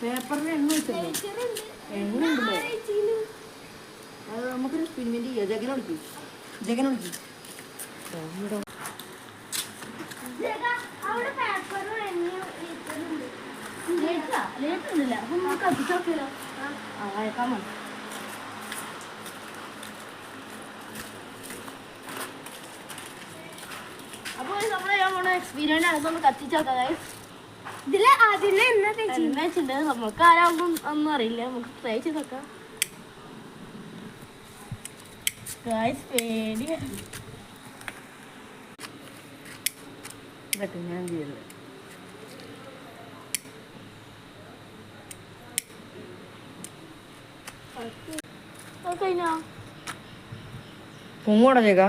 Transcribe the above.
പേപ്പറിന് എണ്ണ വെച്ചല്ലോ. എണ്ണ ഉണ്ടല്ലോ. അത് നമുക്കൊരു എക്സ്പെരിമെന്റ് ചെയ്യാം. ജഗനെ വിളിക്കും. അപ്പൊ നമ്മളെ എക്സ്പീരിയൻസ് ആണ്. ഒന്ന് കത്തിച്ചോക്കാം. ഇതില് നമുക്ക് ആരാകുമ്പം ഒന്നും അറിയില്ല. നമുക്ക് ട്രൈ ചെയ്ത് നോക്കാം. ഇതൊക്കെ ഞാൻ ചെയ്തത്. കഴിഞ്ഞോ? പൊങ്ങോടാ ചേക്കാ.